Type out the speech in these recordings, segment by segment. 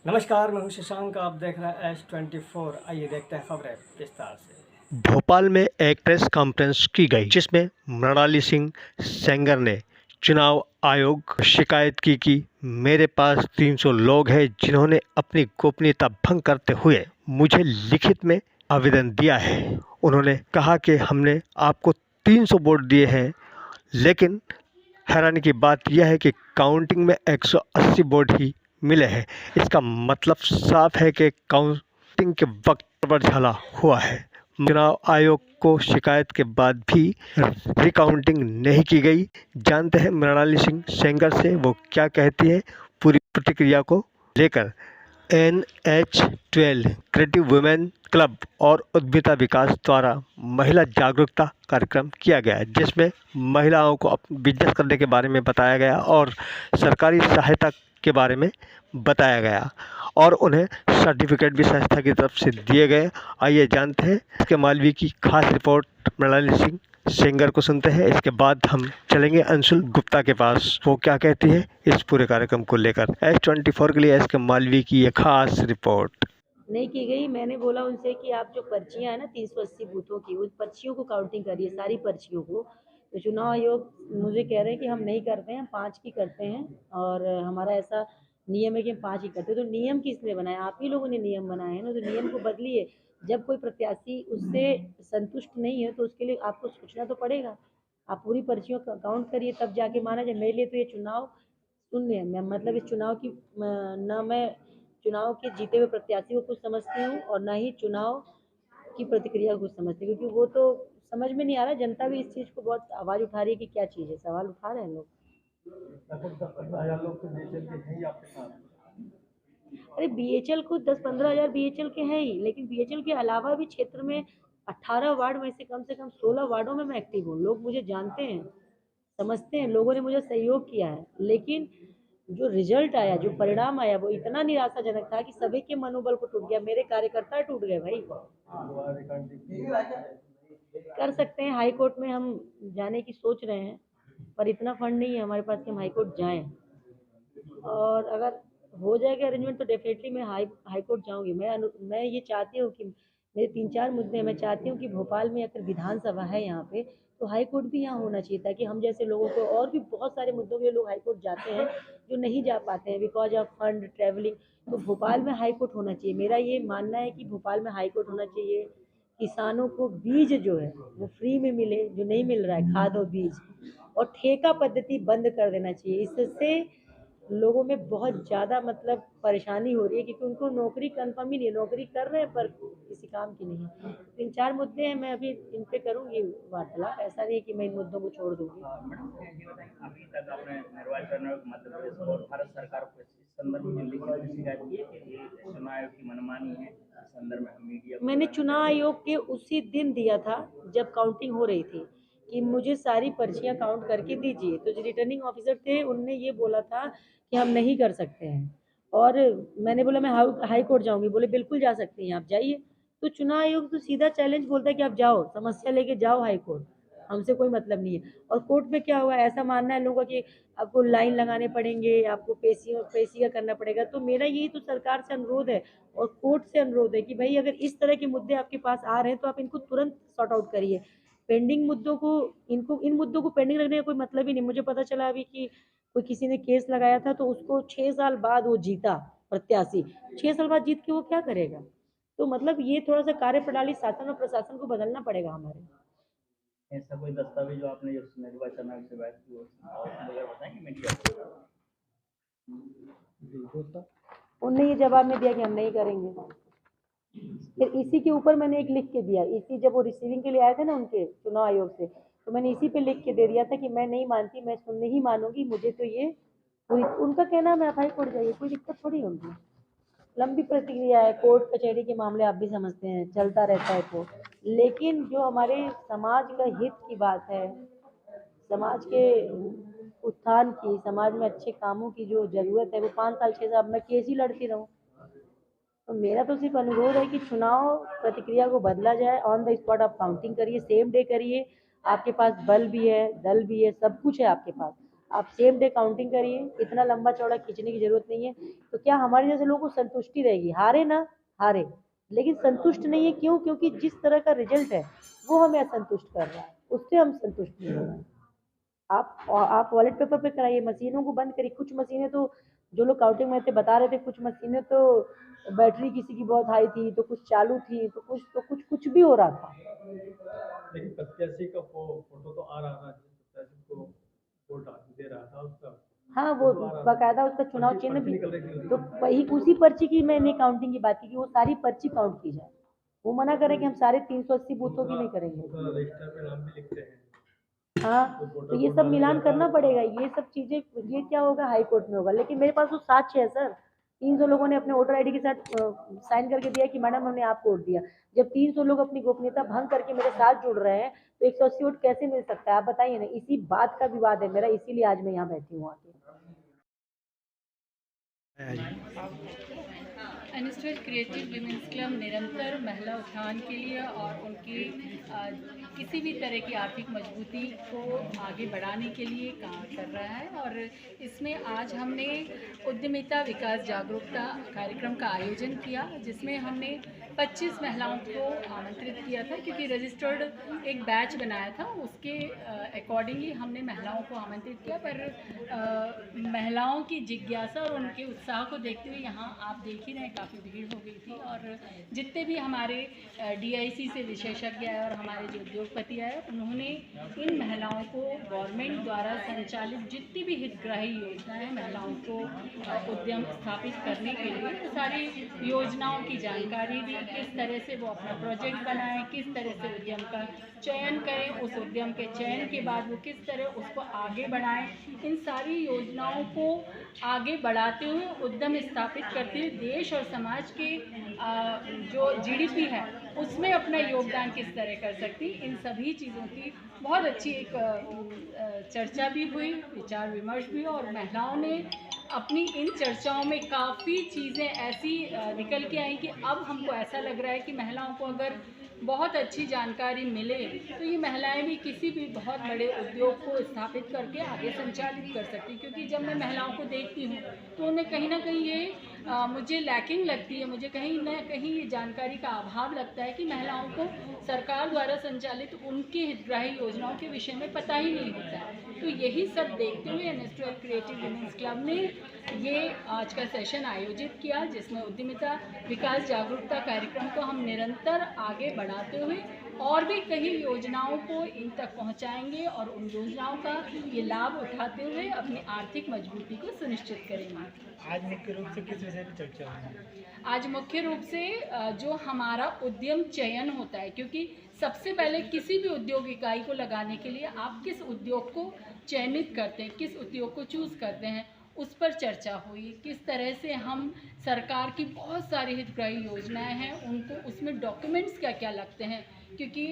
नमस्कार, मैं हूं शशांक। आप देख रहे हैं S24। आइए देखते हैं खबरें विस्तार से। भोपाल में एक प्रेस कॉन्फ्रेंस की गई जिसमें मृणाली सिंह सेंगर ने चुनाव आयोग को शिकायत की कि मेरे पास 300 लोग हैं जिन्होंने अपनी गोपनीयता भंग करते हुए मुझे लिखित में आवेदन दिया है। उन्होंने कहा कि हमने आपको 300 वोट दिए हैं, लेकिन हैरानी की बात यह है कि काउंटिंग में 180 वोट ही मिले हैं। इसका मतलब साफ है कि काउंटिंग के वक्त गड़बड़ हुआ है। चुनाव आयोग को शिकायत के बाद भी रिकाउंटिंग नहीं की गई। जानते हैं मृणाली सिंह सेंगर से वो क्या कहती है पूरी प्रतिक्रिया को लेकर। NH12 क्रिएटिव वुमेन क्लब और उद्यमिता विकास द्वारा महिला जागरूकता कार्यक्रम किया गया, जिसमें महिलाओं को बिजनेस करने के बारे में बताया गया और सरकारी सहायता के बारे में बताया गया और उन्हें सर्टिफिकेट भी संस्था की तरफ से दिए गए। आइए जानते हैं इसके मालवी की खास रिपोर्ट। मृणाली सिंह सेंगर को सुनते हैं, इसके बाद हम चलेंगे अंशुल गुप्ता के पास, वो क्या कहती है इस पूरे कार्यक्रम को लेकर। S24 के लिए SK मालवी की ये खास रिपोर्ट। नहीं की गई। मैंने बोला उनसे कि आप जो पर्चियां हैं ना 380 बूथों की, उन पर्चियों को काउंटिंग करिए, सारी पर्चियों को। तो चुनाव आयोग मुझे कह रहे हैं कि हम नहीं करते हैं, 5 की करते हैं और हमारा ऐसा नियम है कि हम 5 ही करते हैं। तो नियम किसने बनाया? आप ही लोगों ने नियम बनाए हैं ना, तो नियम को बदलिए। जब कोई प्रत्याशी उससे संतुष्ट नहीं है तो उसके लिए आपको सोचना तो पड़ेगा। आप पूरी पर्चियों का काउंट करिए, तब जाके माना जाए। मेरे लिए तो ये चुनाव शून्य है। मैं मतलब इस चुनाव की न मैं चुनाव के जीते हुए प्रत्याशी को कुछ समझती हूँ और ना ही चुनाव की प्रतिक्रिया को कुछ समझती हूँ, क्योंकि वो तो समझ में नहीं आ रहा। जनता भी इस चीज़ को बहुत आवाज़ उठा रही है कि क्या चीज़ है, सवाल उठा रहे हैं लोग। लगभग 10-15 हज़ार लोग तो बीएचएल के हैं ही आपके साथ। अरे बीएचएल को 10-15 हज़ार बीएचएल के हैं ही, लेकिन बीएचएल के अलावा भी क्षेत्र में 18 वार्ड में से कम 16 वार्डों में मैं एक्टिव हूँ। लोग मुझे जानते हैं, समझते हैं, लोगों ने मुझे सहयोग किया है। लेकिन जो रिजल्ट आया, जो परिणाम आया, वो इतना निराशाजनक था कि सभी के मनोबल को टूट गया। मेरे कार्यकर्ता टूट गए भाई। कर सकते हैं, हाई कोर्ट में हम जाने की सोच रहे हैं, पर इतना फंड नहीं है हमारे पास कि हम हाई कोर्ट जाएं। और अगर हो जाएगा अरेंजमेंट तो डेफिनेटली मैं हाई कोर्ट जाऊंगी। मैं ये चाहती हूँ कि मेरे 3-4 मुद्दे हैं। मैं चाहती हूँ कि भोपाल में अगर विधानसभा है यहाँ पे, तो हाई कोर्ट भी यहाँ होना चाहिए, ताकि हम जैसे लोगों को, और भी बहुत सारे मुद्दों के लिए लोग हाई कोर्ट जाते हैं जो नहीं जा पाते हैं बिकॉज ऑफ फंड ट्रैवलिंग। तो भोपाल में हाई कोर्ट होना चाहिए। मेरा ये मानना है कि भोपाल में हाई कोर्ट होना चाहिए। किसानों को बीज जो है वो फ्री में मिले, जो नहीं मिल रहा है, खाद और बीज। और ठेका पद्धति बंद कर देना चाहिए। इससे लोगों में बहुत ज़्यादा मतलब परेशानी हो रही है, क्योंकि उनको नौकरी कंफर्म ही नहीं है। नौकरी कर रहे हैं पर किसी काम की नहीं है। 3-4 मुद्दे हैं, मैं अभी इन पे करूँगी वार्तालाप। ऐसा नहीं है कि मैं इन मुद्दों को छोड़ दूँगी। मैडम ये बताएं, अभी तक आपने निर्वाचन आयोग, मध्य प्रदेश और भारत सरकार को इस संदर्भ में लिखित में शिकायत की है कि ये चुनाव आयोग की मनमानी है, इस संदर्भ में हम मीडिया को मैंने चुनाव आयोग के उसी दिन दिया था जब काउंटिंग हो रही थी, कि मुझे सारी पर्चियां काउंट करके दीजिए। तो जो रिटर्निंग ऑफिसर थे उनने ये बोला था कि हम नहीं कर सकते हैं। और मैंने बोला मैं हाई कोर्ट जाऊंगी। बोले बिल्कुल जा सकती हैं, आप जाइए। तो चुनाव आयोग तो सीधा चैलेंज बोलता है कि आप जाओ, समस्या लेके जाओ हाई कोर्ट, हमसे कोई मतलब नहीं है। और कोर्ट में क्या हुआ, ऐसा मानना है लोगों का कि आपको लाइन लगाने पड़ेंगे, आपको पेशिया करना पड़ेगा। तो मेरा यही तो सरकार से अनुरोध है और कोर्ट से अनुरोध है कि भाई अगर इस तरह के मुद्दे आपके पास आ रहे हैं तो आप इनको तुरंत सॉर्ट आउट करिए। पेंडिंग मुद्दों को, इन मुद्दों को पेंडिंग रखने का कोई मतलब ही नहीं। मुझे पता चला अभी कि कोई किसी ने केस लगाया था, तो उसको 6 साल बाद वो जीता प्रत्याशी। 6 साल बाद जीत के वो क्या करेगा? तो मतलब ये थोड़ा सा कार्यप्रणाली, शासन और प्रशासन को बदलना पड़ेगा हमारे। ऐसा कोई दस्तावेज जो आपने जो निर्वाचन आयोग से बात की हो और अगर बताएंगे मीडिया को। उनने ये जवाब में दिया कि हम नहीं करेंगे। फिर इसी के ऊपर मैंने एक लिख के दिया, इसी जब वो रिसीविंग के लिए आए थे ना उनके चुनाव आयोग से, तो मैंने इसी पे लिख के दे दिया था कि मैं नहीं मानती, मैं सुनने ही मानूंगी। मुझे तो ये उनका कहना है, मैं हाई कोर्ट जाइए, कोई दिक्कत थोड़ी होगी। लंबी प्रक्रिया है, कोर्ट कचहरी के मामले आप भी समझते हैं, चलता रहता है कोर्ट। लेकिन जो हमारे समाज का हित की बात है, समाज के उत्थान की, समाज में अच्छे कामों की जो जरूरत है, वो 5 साल 6 साल मैं केस ही लड़ती रहूं। तो मेरा तो सिर्फ अनुरोध है कि चुनाव प्रतिक्रिया को बदला जाए। ऑन द स्पॉट आप काउंटिंग करिए, सेम डे करिए। आपके पास बल भी है, दल भी है, सब कुछ है आपके पास। आप सेम डे काउंटिंग करिए, इतना लंबा चौड़ा खींचने की जरूरत नहीं है। तो क्या हमारे जैसे लोगों को संतुष्टि रहेगी, हारे ना हारे, लेकिन संतुष्ट नहीं है। क्यों? क्योंकि जिस तरह का रिजल्ट है वो हमें असंतुष्ट कर रहा है, उससे हम संतुष्ट नहीं हो रहे हैं। आप वॉलेट पेपर पे कराइए, मशीनों को बंद करिए। कुछ मशीनें तो, जो लोग काउंटिंग में थे बता रहे थे, कुछ मशीनें तो बैटरी किसी की बहुत हाई थी, तो कुछ चालू थी, तो कुछ भी हो रहा था। लेकिन प्रत्याशी का फोटो तो आ रहा था, प्रत्याशी को वोट दे रहा था उसका। हाँ, वो बाकायदा उसका चुनाव चिन्ह भी, तो वही उसी पर्ची की मैंने काउंटिंग की बात की कि वो सारी पर्ची काउंट की जाए। वो मना करें कि हम सारे 380 बूथों की नहीं करेंगे। रजिस्टर पे नाम भी लिखते हैं। हाँ, तो ये सब मिलान करना पड़ेगा। ये सब चीजें, ये क्या होगा, हाई कोर्ट में होगा। लेकिन मेरे पास तो साक्ष्य है सर, 300 लोगों ने अपने वोटर आईडी के साथ साइन करके दिया कि मैडम हमने आपको वोट दिया। जब 300 लोग अपनी गोपनीयता भंग करके मेरे साथ जुड़ रहे हैं, तो 180 वोट कैसे मिल सकता है, आप बताइए ना। इसी बात का विवाद है मेरा, इसीलिए आज मैं यहाँ बैठी हूँ आके। अनस्टेड क्रिएटिव विमेंस क्लब निरंतर महिला उत्थान के लिए और उनकी किसी भी तरह की आर्थिक मजबूती को आगे बढ़ाने के लिए काम कर रहा है। और इसमें आज हमने उद्यमिता विकास जागरूकता कार्यक्रम का आयोजन किया, जिसमें हमने 25 महिलाओं को आमंत्रित किया था, क्योंकि रजिस्टर्ड एक बैच बनाया था, उसके अकॉर्डिंगली हमने महिलाओं को आमंत्रित किया। पर महिलाओं की जिज्ञासा और उनके उत्साह को देखते हुए यहाँ आप देख ही रहे, काफ़ी भीड़ हो गई थी। और जितने भी हमारे DIC से विशेषज्ञ आए और हमारे जो उद्योगपति आए, उन्होंने इन महिलाओं को गवर्नमेंट द्वारा संचालित जितनी भी हितग्राही योजनाएं हैं महिलाओं को उद्यम स्थापित करने के लिए, तो सारी योजनाओं की जानकारी दी, किस तरह से वो अपना प्रोजेक्ट बनाएं, किस तरह से उद्यम का चयन करें, उस उद्यम के चयन के बाद वो किस तरह उसको आगे बढ़ाएं। इन सारी योजनाओं को आगे बढ़ाते हुए, उद्यम स्थापित करते हुए देश और समाज के जो GDP है उसमें अपना योगदान किस तरह कर सकती, इन सभी चीज़ों की बहुत अच्छी एक चर्चा भी हुई, विचार विमर्श भी। और महिलाओं ने अपनी इन चर्चाओं में काफ़ी चीज़ें ऐसी निकल के आई कि अब हमको ऐसा लग रहा है कि महिलाओं को अगर बहुत अच्छी जानकारी मिले तो ये महिलाएं भी किसी भी बहुत बड़े उद्योग को स्थापित करके आगे संचालित कर सकती। क्योंकि जब मैं महिलाओं को देखती हूँ तो उन्हें कहीं ना कहीं ये मुझे लैकिंग लगती है, मुझे कहीं ना कहीं ये जानकारी का अभाव लगता है कि महिलाओं को सरकार द्वारा संचालित उनकी हितग्राही योजनाओं के विषय में पता ही नहीं होता है। तो यही सब देखते हुए अनस्टेड क्रिएटिव विमेंस क्लब ने ये आज का सेशन आयोजित किया, जिसमें उद्यमिता विकास जागरूकता कार्यक्रम को हम निरंतर आगे बढ़ाते हुए और भी कई योजनाओं को इन तक पहुंचाएंगे और उन योजनाओं का ये लाभ उठाते हुए अपनी आर्थिक मजबूती को सुनिश्चित करेंगे। आज मुख्य रूप से किस विषय पर चर्चा हुई? आज मुख्य रूप से जो हमारा उद्यम चयन होता है, क्योंकि सबसे पहले किसी भी उद्योग इकाई को लगाने के लिए आप किस उद्योग को चयनित करते हैं, किस उद्योग को चूज़ करते हैं, उस पर चर्चा हुई। किस तरह से हम सरकार की बहुत सारी हितग्राही योजनाएं हैं उनको, उसमें डॉक्यूमेंट्स क्या क्या लगते हैं, क्योंकि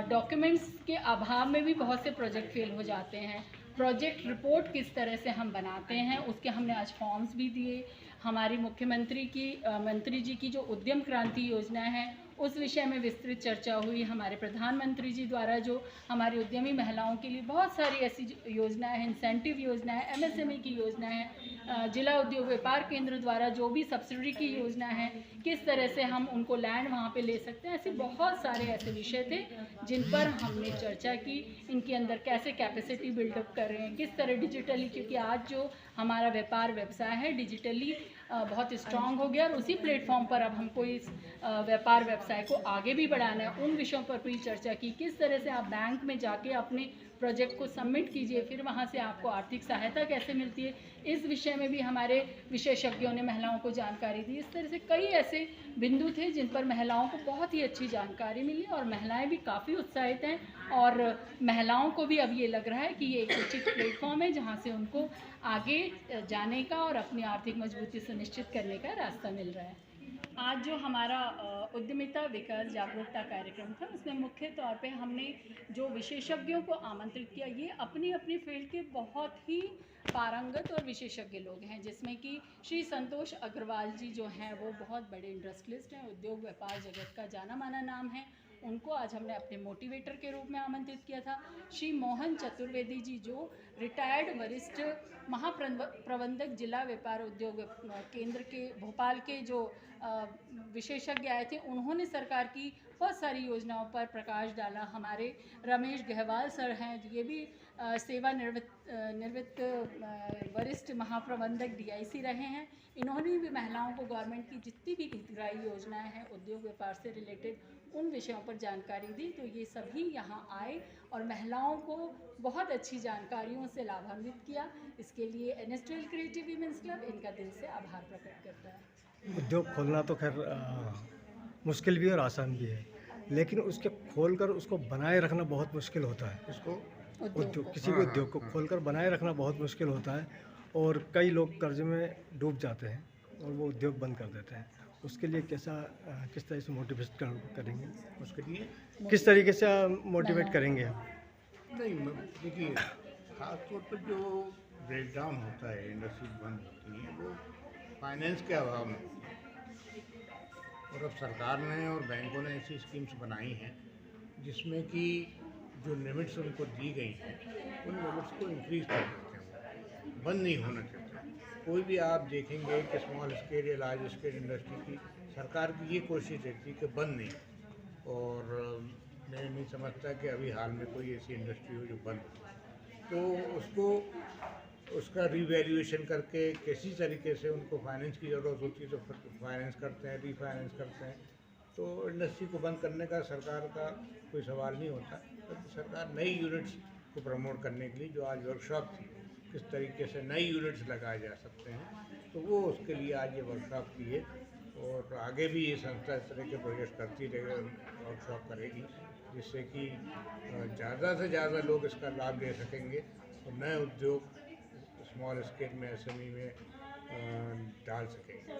डॉक्यूमेंट्स के अभाव में भी बहुत से प्रोजेक्ट फेल हो जाते हैं। प्रोजेक्ट रिपोर्ट किस तरह से हम बनाते हैं, उसके हमने आज फॉर्म्स भी दिए। हमारी मुख्यमंत्री की मंत्री जी की जो उद्यम क्रांति योजना है उस विषय में विस्तृत चर्चा हुई। हमारे प्रधानमंत्री जी द्वारा जो हमारी उद्यमी महिलाओं के लिए बहुत सारी ऐसी योजनाएं हैं, इंसेंटिव योजनाएं, MSME की योजनाएं हैं, जिला उद्योग व्यापार केंद्र द्वारा जो भी सब्सिडी की योजना है, किस तरह से हम उनको लैंड वहाँ पे ले सकते हैं, ऐसे बहुत सारे ऐसे विषय थे जिन पर हमने चर्चा की। इनके अंदर कैसे कैपेसिटी बिल्डअप कर रहे हैं, किस तरह डिजिटली, क्योंकि आज जो हमारा व्यापार व्यवसाय है डिजिटली बहुत स्ट्रांग हो गया और उसी प्लेटफॉर्म पर अब हमको इस व्यापार व्यवसाय को आगे भी बढ़ाना है। उन विषयों पर भी चर्चा की। किस तरह से आप बैंक में जाके अपने प्रोजेक्ट को सबमिट कीजिए, फिर वहाँ से आपको आर्थिक सहायता कैसे मिलती है, इस विषय में भी हमारे विशेषज्ञों ने महिलाओं को जानकारी दी। इस तरह से कई ऐसे बिंदु थे जिन पर महिलाओं को बहुत ही अच्छी जानकारी मिली और महिलाएं भी काफ़ी उत्साहित हैं। और महिलाओं को भी अब ये लग रहा है कि ये एक उचित प्लेटफॉर्म है जहाँ से उनको आगे जाने का और अपनी आर्थिक मजबूती सुनिश्चित करने का रास्ता मिल रहा है। आज जो हमारा उद्यमिता विकास जागरूकता कार्यक्रम था, उसमें मुख्य तौर पे हमने जो विशेषज्ञों को आमंत्रित किया, ये अपनी अपनी फील्ड के बहुत ही पारंगत और विशेषज्ञ लोग हैं, जिसमें कि श्री संतोष अग्रवाल जी जो हैं वो बहुत बड़े इंडस्ट्रियलिस्ट हैं, उद्योग व्यापार जगत का जाना माना नाम है। उनको आज हमने अपने मोटिवेटर के रूप में आमंत्रित किया था। श्री मोहन चतुर्वेदी जी जो रिटायर्ड वरिष्ठ महाप्रबंधक जिला व्यापार उद्योग केंद्र के भोपाल के जो विशेषज्ञ आए थे, उन्होंने सरकार की बहुत सारी योजनाओं पर प्रकाश डाला। हमारे रमेश गहवाल सर हैं, ये भी सेवानिवृत्त वरिष्ठ महाप्रबंधक DIC रहे हैं। इन्होंने भी महिलाओं को गवर्नमेंट की जितनी भी हितग्राही योजनाएं हैं उद्योग व्यापार से रिलेटेड उन विषयों पर जानकारी दी। तो ये सभी यहाँ आए और महिलाओं को बहुत अच्छी जानकारियों से लाभान्वित किया। इसके लिए NSTL क्रिएटिव वीमेंस क्लब इनका दिल से आभार प्रकट करता है। उद्योग खोलना तो खैर मुश्किल भी और आसान भी है, लेकिन उसके खोलकर उसको बनाए रखना बहुत मुश्किल होता है। उसको उद्योग किसी भी उद्योग को खोलकर बनाए रखना बहुत मुश्किल होता है और कई लोग कर्ज में डूब जाते हैं और वो उद्योग बंद कर देते हैं। उसके लिए किस तरह से मोटिवेट करेंगे? उसके लिए किस तरीके से मोटिवेट करेंगे आप? नहीं, देखिए खास तौर पर जो ब्रेकडाउन होता है, इंडस्ट्री बंद होती है, वो फाइनेंस के अभाव में। और अब सरकार ने और बैंकों ने ऐसी स्कीम्स बनाई हैं जिसमें कि जो लिमिट्स उनको दी गई हैं उन लिमिट्स को इंक्रीज कर देते हैं, बंद नहीं होना चाहिए। कोई भी आप देखेंगे कि स्मॉल स्केल या लार्ज स्केल इंडस्ट्री की सरकार की ये कोशिश रहती है कि बंद नहीं। और मैं नहीं समझता कि अभी हाल में कोई ऐसी इंडस्ट्री हो जो बंद हो, तो उसका रिवैल्यूएशन करके किसी तरीके से उनको फाइनेंस की ज़रूरत होती है तो फाइनेंस करते हैं, रीफाइनेंस करते हैं। तो इंडस्ट्री को बंद करने का सरकार का कोई सवाल नहीं होता। तो सरकार नई यूनिट्स को प्रमोट करने के लिए, जो आज वर्कशॉप थी, किस तरीके से नई यूनिट्स लगाए जा सकते हैं, तो वो उसके लिए आज ये वर्कशॉप की है। और आगे भी ये संस्था इस तरह के प्रोजेक्ट करती रहेगी, वर्कशॉप करेगी, जिससे कि ज़्यादा से ज़्यादा लोग इसका लाभ ले सकेंगे और नए उद्योग स्मॉल स्केल में SME में डाल सकेंगे।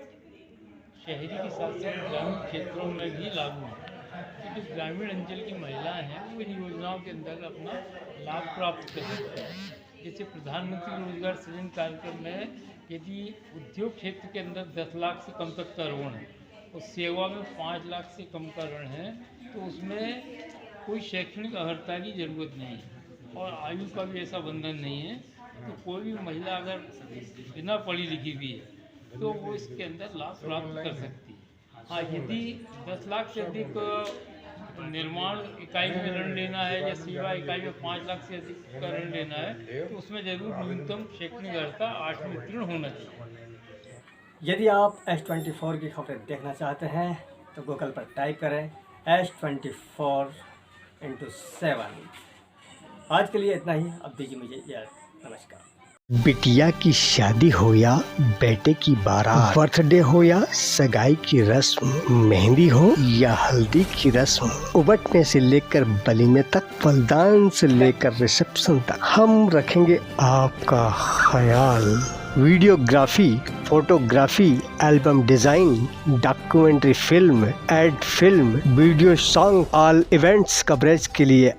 शहरी के साथ साथ ग्रामीण क्षेत्रों में भी लागू है, क्योंकि ग्रामीण अंचल की महिलाएं हैं वो इन योजनाओं के अंदर अपना लाभ प्राप्त कर सकते हैं। जैसे प्रधानमंत्री रोजगार सृजन कार्यक्रम में यदि उद्योग क्षेत्र के अंदर 10 लाख से कम तक का ऋण है और सेवा में 5 लाख से कम का ऋण है, तो उसमें कोई शैक्षणिक अर्हता की ज़रूरत नहीं है और आयु का भी ऐसा बंधन नहीं है। तो कोई भी महिला अगर बिना पढ़ी लिखी भी है तो वो इसके अंदर लाभ प्राप्त कर सकती है। हाँ, यदि 10 लाख से अधिक निर्माण इकाई में ऋण लेना है या सेवा इकाई में 5 लाख से अधिक का ऋण लेना है तो उसमें जरूर न्यूनतम शैक्षणिक अर्हता 8वीं उत्तीर्ण होना चाहिए। यदि आप S24 की खबरें देखना चाहते हैं तो गूगल पर टाइप करें S24x7। आज के लिए इतना ही, अब दीजिए मुझे इजाज़त। नमस्कार। बिटिया की शादी हो या बेटे की बारात, बर्थडे हो या सगाई की रस्म, मेहंदी हो या हल्दी की रस्म, उबटने से लेकर वलीमे तक, फलदान से लेकर रिसेप्शन तक, हम रखेंगे आपका ख्याल। Videography, photography, album design, documentary film, ad film, video song, all events coverage के लिए